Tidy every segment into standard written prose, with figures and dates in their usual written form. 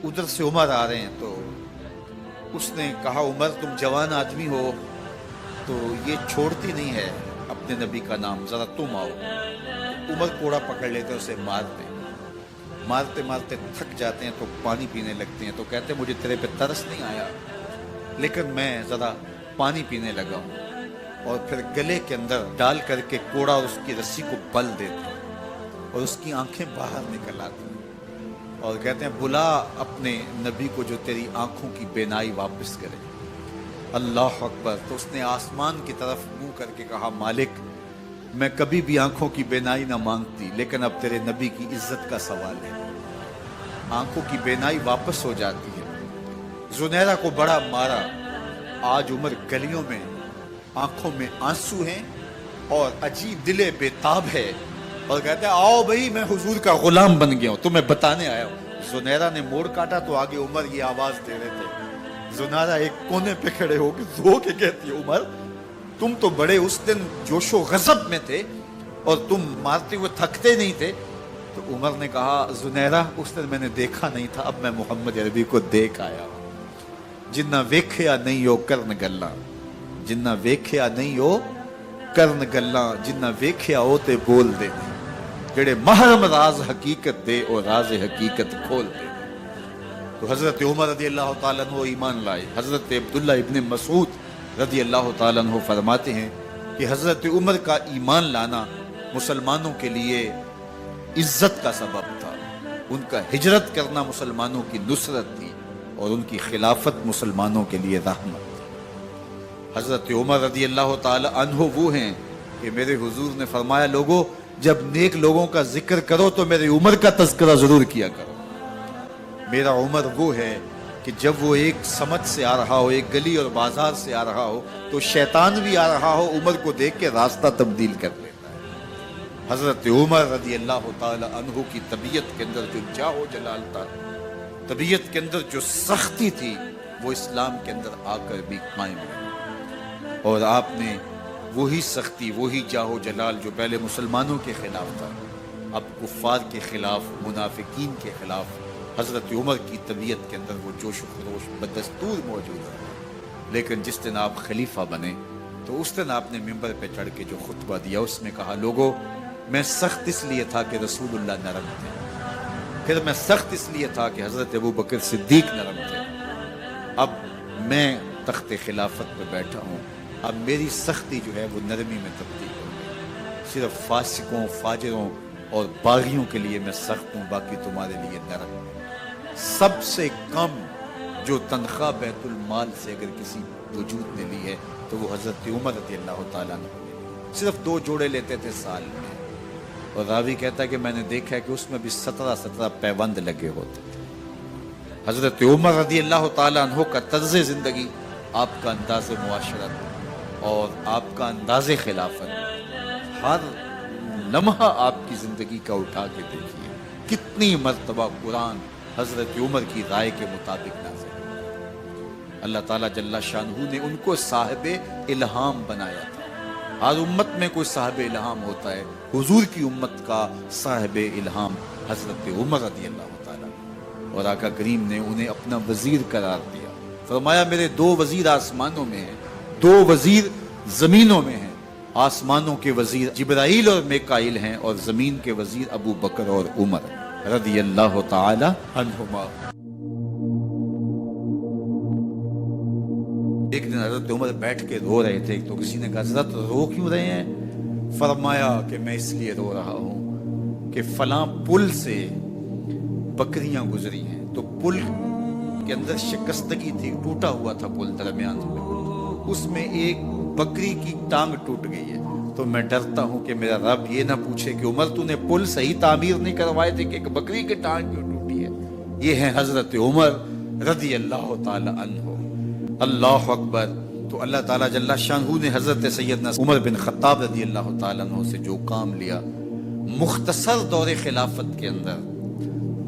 ادھر سے عمر آ رہے ہیں تو اس نے کہا عمر تم جوان آدمی ہو تو یہ چھوڑتی نہیں ہے اپنے نبی کا نام، ذرا تم آؤ۔ عمر کوڑا پکڑ لیتے اسے مارتے مارتے مارتے تھک جاتے ہیں تو پانی پینے لگتے ہیں، تو کہتے ہیں مجھے تیرے پہ ترس نہیں آیا لیکن میں ذرا پانی پینے لگا ہوں، اور پھر گلے کے اندر ڈال کر کے کوڑا اور اس کی رسی کو بل دیتے ہیں اور اس کی آنکھیں باہر نکل آتی ہیں اور کہتے ہیں بلا اپنے نبی کو جو تیری آنکھوں کی بینائی واپس کرے۔ اللہ اکبر۔ تو اس نے آسمان کی طرف منہ کر کے کہا مالک میں کبھی بھی آنکھوں کی بینائی نہ مانگتی لیکن اب تیرے نبی کی عزت کا سوال ہے۔ آنکھوں کی بینائی واپس ہو جاتی ہے۔ زنیرہ کو بڑا مارا۔ آج عمر گلیوں میں آنکھوں میں آنسو ہیں اور عجیب دل بے تاب ہے اور کہتے ہیں آؤ بھئی میں حضور کا غلام بن گیا ہوں، تمہیں بتانے آیا ہوں۔ زنیرہ نے موڑ کاٹا تو آگے عمر یہ آواز دے رہے تھے۔ زنیرہ ایک کونے پہ کھڑے ہو کے رو کے کہتی ہے عمر تم تو بڑے اس دن جوش و غضب میں تھے اور تم مارتے ہوئے تھکتے نہیں تھے۔ تو عمر نے کہا زنیرہ اس دن میں نے دیکھا نہیں تھا، اب میں محمد عربی کو دیکھ آیا ہوں۔ جنہ ویکھیا نہیں ہو کرن گلاں، جنہ ویکھیا نہیں ہو کرن گلاں، جنہ ویکھیا ہو تے بول دے، جڑے محرم راز حقیقت دے اور راز حقیقت کھول دے۔ تو حضرت عمر رضی اللہ تعالیٰ عنہ ایمان لائے۔ حضرت عبداللہ ابن مسعود رضی اللہ تعالیٰ عنہ فرماتے ہیں کہ حضرت عمر کا ایمان لانا مسلمانوں کے لیے عزت کا سبب تھا، ان کا ہجرت کرنا مسلمانوں کی نصرت تھی اور ان کی خلافت مسلمانوں کے لیے رحمت تھی۔ حضرت عمر رضی اللہ تعالی عنہ وہ ہیں کہ میرے حضور نے فرمایا لوگوں جب نیک لوگوں کا ذکر کرو تو میرے عمر کا تذکرہ ضرور کیا کرو۔ میرا عمر وہ ہے کہ جب وہ ایک سمت سے آ رہا ہو، ایک گلی اور بازار سے آ رہا ہو تو شیطان بھی آ رہا ہو عمر کو دیکھ کے راستہ تبدیل کر لیتا ہے۔ حضرت عمر رضی اللہ تعالی عنہ کی طبیعت کے اندر جو جاہ و جلال تھا، طبیعت کے اندر جو سختی تھی، وہ اسلام کے اندر آ کر بھی قائم رہی، اور آپ نے وہی سختی، وہی جاہ و جلال جو پہلے مسلمانوں کے خلاف تھا اب کفار کے خلاف، منافقین کے خلاف حضرت عمر کی طبیعت کے اندر وہ جوش و خروش بدستور موجود ہے۔ لیکن جس دن آپ خلیفہ بنے تو اس دن آپ نے ممبر پہ چڑھ کے جو خطبہ دیا اس میں کہا لوگوں میں سخت اس لیے تھا کہ رسول اللہ نرم تھے، پھر میں سخت اس لیے تھا کہ حضرت ابو بکر صدیق نرم تھے، اب میں تخت خلافت پہ بیٹھا ہوں، اب میری سختی جو ہے وہ نرمی میں تبدیل ہو گئی، صرف فاسقوں، فاجروں اور باغیوں کے لیے میں سخت ہوں، باقی تمہارے لیے نرم ہوں۔ سب سے کم جو تنخواہ بیت المال سے اگر کسی وجود نے لی ہے تو وہ حضرت عمر رضی اللہ تعالیٰ عنہ نے صرف 2 جوڑے لیتے تھے سال میں، اور راوی کہتا ہے کہ میں نے دیکھا ہے کہ اس میں بھی 17 پیوند لگے ہوتے تھے۔ حضرت عمر رضی اللہ تعالیٰ عنہ کا طرز زندگی، آپ کا انداز معاشرت اور آپ کا انداز خلافت، ہر لمحہ آپ کی زندگی کا اٹھا کے دیکھیے کتنی مرتبہ قرآن حضرت عمر کی رائے کے مطابق نازل ہے۔ اللہ تعالیٰ جل شانہ نے ان کو صاحب الہام بنایا تھا۔ ہر امت میں کوئی صاحب الہام ہوتا ہے، حضور کی امت کا صاحب الہام حضرت عمر رضی اللہ تعالیٰ، اور آقا کریم نے انہیں اپنا وزیر قرار دیا۔ فرمایا میرے 2 وزیر آسمانوں میں ہیں، 2 وزیر زمینوں میں ہیں۔ آسمانوں کے وزیر جبرائیل اور میکائیل ہیں اور زمین کے وزیر ابو بکر اور عمر رضی اللہ تعالی عنہما۔ ایک دن حضرت عمر بیٹھ کے رو رہے تھے تو کسی نے کہا حضرت رو کیوں رہے ہیں؟ فرمایا کہ میں اس لیے رو رہا ہوں کہ فلاں پل سے بکریاں گزری ہیں، تو پل کے اندر شکستگی تھی، ٹوٹا ہوا تھا پل درمیان میں، اس میں ایک بکری کی ٹانگ ٹوٹ گئی ہے، تو میں ڈرتا ہوں کہ میرا رب یہ نہ پوچھے کہ عمر تو نے پل صحیح تعمیر نہیں کروائے تھے کہ ایک بکری کی ٹانگ کیوں ٹوٹی ہے۔ یہ ہیں حضرت عمر رضی اللہ تعالی عنہ۔ اللہ اکبر۔ تو اللہ تعالیٰ جل شانہ نے حضرت سیدنا عمر بن خطاب رضی اللہ تعالیٰ عنہ سے جو کام لیا، مختصر دور خلافت کے اندر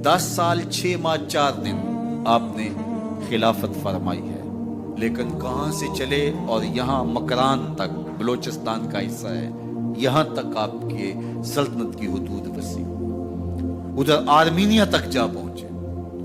10 سال 6 ماہ 4 دن آپ نے خلافت فرمائی ہے، لیکن کہاں سے چلے اور یہاں مکران تک، بلوچستان کا حصہ ہے، یہاں تک آپ کے سلطنت کی حدود وسیع، ادھر آرمینیا تک جا پہنچے،